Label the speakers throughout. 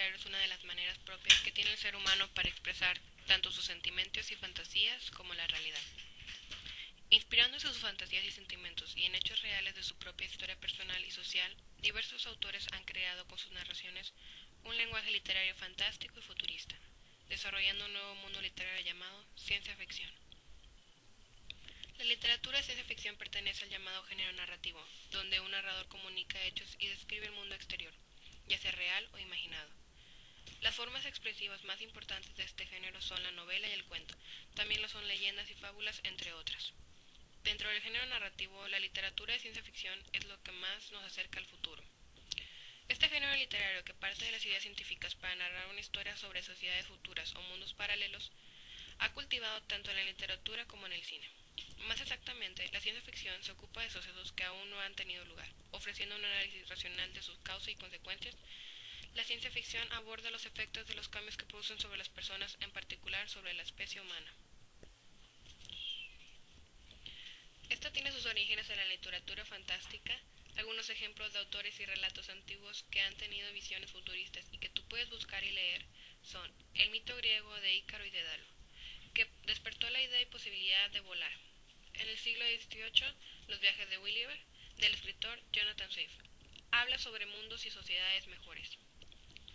Speaker 1: literario es una de las maneras propias que tiene el ser humano para expresar tanto sus sentimientos y fantasías como la realidad. Inspirándose en sus fantasías y sentimientos y en hechos reales de su propia historia personal y social, diversos autores han creado con sus narraciones un lenguaje literario fantástico y futurista, desarrollando un nuevo mundo literario llamado ciencia ficción. La literatura de ciencia ficción pertenece al llamado género narrativo, donde un narrador comunica hechos y describe el mundo exterior, ya sea real o imaginado. Las formas expresivas más importantes de este género son la novela y el cuento, también lo son leyendas y fábulas, entre otras. Dentro del género narrativo, la literatura de ciencia ficción es lo que más nos acerca al futuro. Este género literario, que parte de las ideas científicas para narrar una historia sobre sociedades futuras o mundos paralelos, ha cultivado tanto en la literatura como en el cine. Más exactamente, la ciencia ficción se ocupa de sucesos que aún no han tenido lugar, ofreciendo un análisis racional de sus causas y consecuencias. La ciencia ficción aborda los efectos de los cambios que producen sobre las personas, en particular sobre la especie humana. Esta tiene sus orígenes en la literatura fantástica. Algunos ejemplos de autores y relatos antiguos que han tenido visiones futuristas y que tú puedes buscar y leer son el mito griego de Ícaro y Dédalo, que despertó la idea y posibilidad de volar. En el siglo XVIII, Los viajes de Gulliver, del escritor Jonathan Swift, habla sobre mundos y sociedades mejores.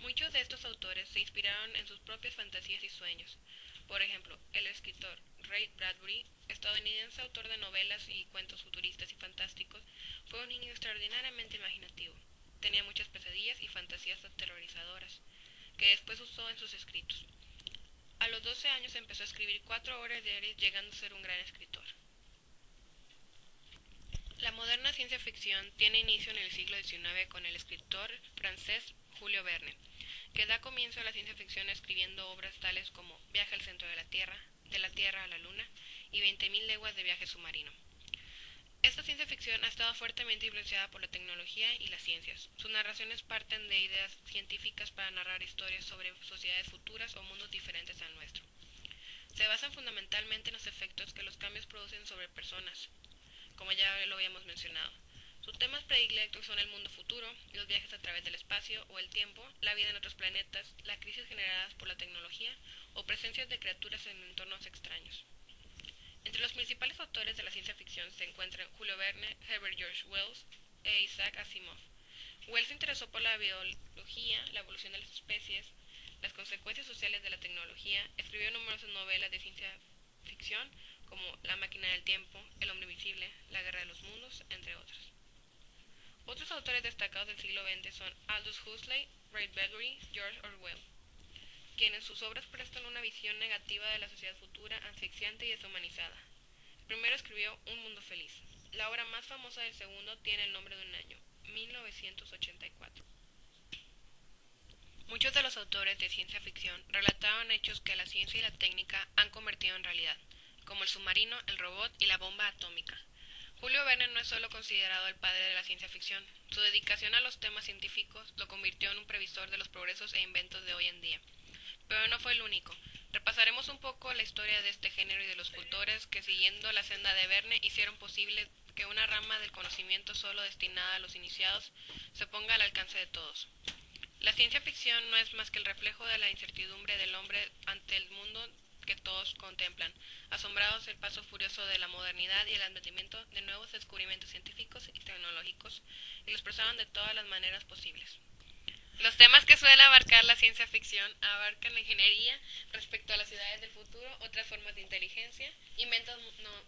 Speaker 1: Muchos de estos autores se inspiraron en sus propias fantasías y sueños. Por ejemplo, el escritor Ray Bradbury, estadounidense autor de novelas y cuentos futuristas y fantásticos, fue un niño extraordinariamente imaginativo. Tenía muchas pesadillas y fantasías aterrorizadoras, que después usó en sus escritos. A los 12 años empezó a escribir 4 obras diarias, llegando a ser un gran escritor. La moderna ciencia ficción tiene inicio en el siglo XIX con el escritor francés Julio Verne, que da comienzo a la ciencia ficción escribiendo obras tales como Viaje al centro de la Tierra a la Luna y 20.000 leguas de viaje submarino. Esta ciencia ficción ha estado fuertemente influenciada por la tecnología y las ciencias. Sus narraciones parten de ideas científicas para narrar historias sobre sociedades futuras o mundos diferentes al nuestro. Se basan fundamentalmente en los efectos que los cambios producen sobre personas, como ya lo habíamos mencionado. Sus temas predilectos son el mundo futuro, los viajes a través del espacio o el tiempo, la vida en otros planetas, las crisis generadas por la tecnología o presencias de criaturas en entornos extraños. Entre los principales autores de la ciencia ficción se encuentran Julio Verne, Herbert George Wells e Isaac Asimov. Wells se interesó por la biología, la evolución de las especies, las consecuencias sociales de la tecnología, escribió numerosas novelas de ciencia ficción como La máquina del tiempo, El hombre invisible, La guerra de los mundos, entre otros. Otros autores destacados del siglo XX son Aldous Huxley, Ray Bradbury, George Orwell, quienes en sus obras prestan una visión negativa de la sociedad futura, asfixiante y deshumanizada. El primero escribió Un mundo feliz. La obra más famosa del segundo tiene el nombre de un año, 1984. Muchos de los autores de ciencia ficción relataron hechos que la ciencia y la técnica han convertido en realidad, como el submarino, el robot y la bomba atómica. Julio Verne no es solo considerado el padre de la ciencia ficción, su dedicación a los temas científicos lo convirtió en un previsor de los progresos e inventos de hoy en día. Pero no fue el único. Repasaremos un poco la historia de este género y de los autores que, siguiendo la senda de Verne, hicieron posible que una rama del conocimiento solo destinada a los iniciados se ponga al alcance de todos. La ciencia ficción no es más que el reflejo de la incertidumbre del hombre ante el mundo que todos contemplan, asombrados del paso furioso de la modernidad y el advenimiento de nuevos descubrimientos científicos y tecnológicos, y lo expresaron de todas las maneras posibles. Los temas que suele abarcar la ciencia ficción abarcan la ingeniería respecto a las ciudades del futuro, otras formas de inteligencia, inventos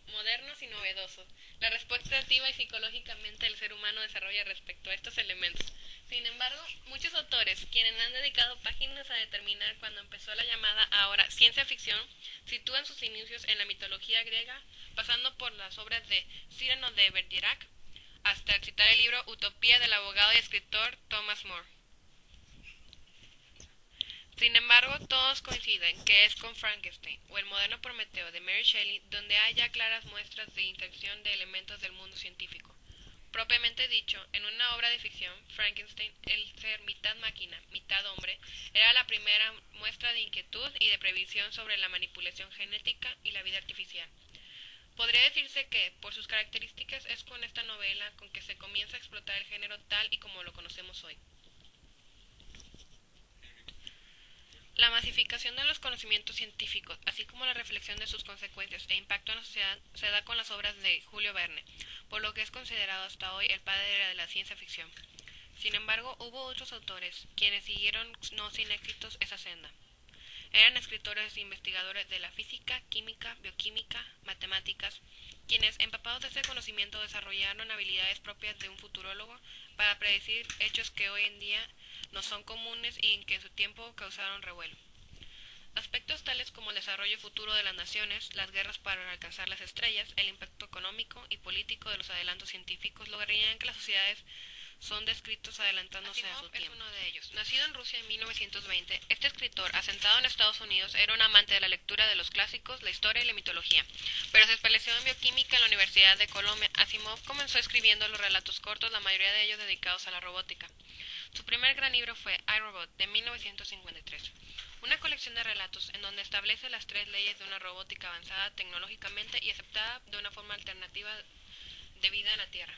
Speaker 1: modernos y novedosos, la respuesta activa y psicológicamente el ser humano desarrolla respecto a estos elementos. Sin embargo, muchos autores, quienes han dedicado páginas a determinar cuándo empezó la llamada ahora ciencia ficción, sitúan sus inicios en la mitología griega, pasando por las obras de Cyrano de Bergerac, hasta citar el libro Utopía del abogado y escritor Thomas More. Sin embargo, todos coinciden que es con Frankenstein, o el moderno Prometeo de Mary Shelley, donde hay ya claras muestras de inserción de elementos del mundo científico. Propiamente dicho, en una obra de ficción, Frankenstein, el ser mitad máquina, mitad hombre, era la primera muestra de inquietud y de previsión sobre la manipulación genética y la vida artificial. Podría decirse que, por sus características, es con esta novela con que se comienza a explotar el género tal y como lo conocemos hoy. La masificación de los conocimientos científicos, así como la reflexión de sus consecuencias e impacto en la sociedad, se da con las obras de Julio Verne, por lo que es considerado hasta hoy el padre de la ciencia ficción. Sin embargo, hubo otros autores, quienes siguieron no sin éxitos esa senda. Eran escritores e investigadores de la física, química, bioquímica, matemáticas, quienes, empapados de ese conocimiento, desarrollaron habilidades propias de un futurólogo para predecir hechos que hoy en día no son comunes y que en su tiempo causaron revuelo. Aspectos tales como el desarrollo futuro de las naciones, las guerras para alcanzar las estrellas, el impacto económico y político de los adelantos científicos lograrían que las sociedades son descritos adelantándose a su tiempo. Es uno de ellos. Nacido en Rusia en 1920, este escritor, asentado en Estados Unidos, era un amante de la lectura de los clásicos, la historia y la mitología, pero se especializó en bioquímica en la Universidad de Colombia. Asimov comenzó escribiendo los relatos cortos, la mayoría de ellos dedicados a la robótica. Su primer gran libro fue iRobot, de 1953, una colección de relatos en donde establece las 3 leyes de una robótica avanzada tecnológicamente y aceptada de una forma alternativa de vida en la Tierra.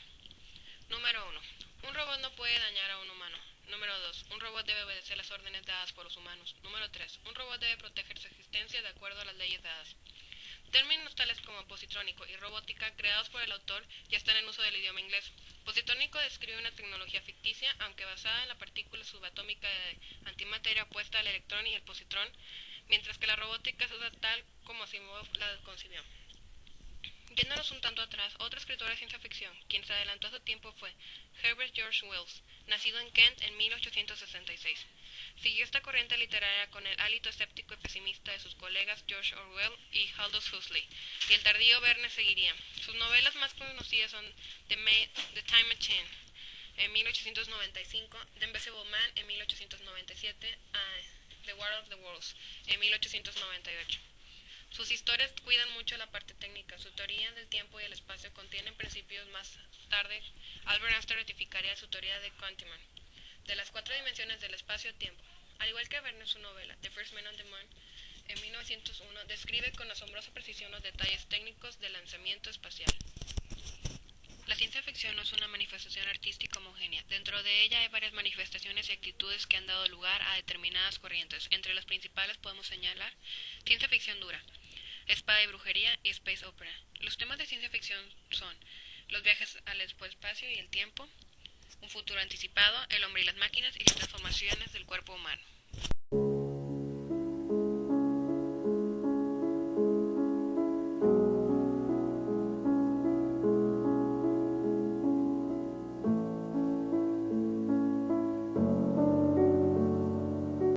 Speaker 1: Número 1. Un robot no puede dañar a un humano. Número 2. Un robot debe obedecer las órdenes dadas por los humanos. Número 3. Un robot debe proteger su existencia de acuerdo a las leyes dadas. Términos tales como positrónico y robótica, creados por el autor, ya están en uso del idioma inglés. Positrónico describe una tecnología ficticia, aunque basada en la partícula subatómica de antimateria opuesta al electrón y el positrón, mientras que la robótica se usa tal como Asimov la concibió. Yéndonos un tanto atrás, otro escritor de ciencia ficción, quien se adelantó a su tiempo, fue Herbert George Wells, nacido en Kent en 1866. Siguió esta corriente literaria con el hálito escéptico y pesimista de sus colegas George Orwell y Aldous Huxley, y el tardío Verne seguiría. Sus novelas más conocidas son The Time Machine en 1895, The Invisible Man en 1897, The War of the Worlds en 1898. Sus historias cuidan mucho la parte técnica. Su teoría del tiempo y el espacio contienen principios. Más tarde, Albert Einstein ratificaría su teoría de Quantiman, de las 4 dimensiones del espacio-tiempo. Al igual que Verne, su novela The First Man on the Moon, en 1901, describe con asombrosa precisión los detalles técnicos del lanzamiento espacial. La ciencia ficción no es una manifestación artística homogénea. Dentro de ella hay varias manifestaciones y actitudes que han dado lugar a determinadas corrientes. Entre las principales podemos señalar ciencia ficción dura, espada y brujería y space opera. Los temas de ciencia ficción son los viajes al espacio y el tiempo, un futuro anticipado, el hombre y las máquinas y las transformaciones del cuerpo humano.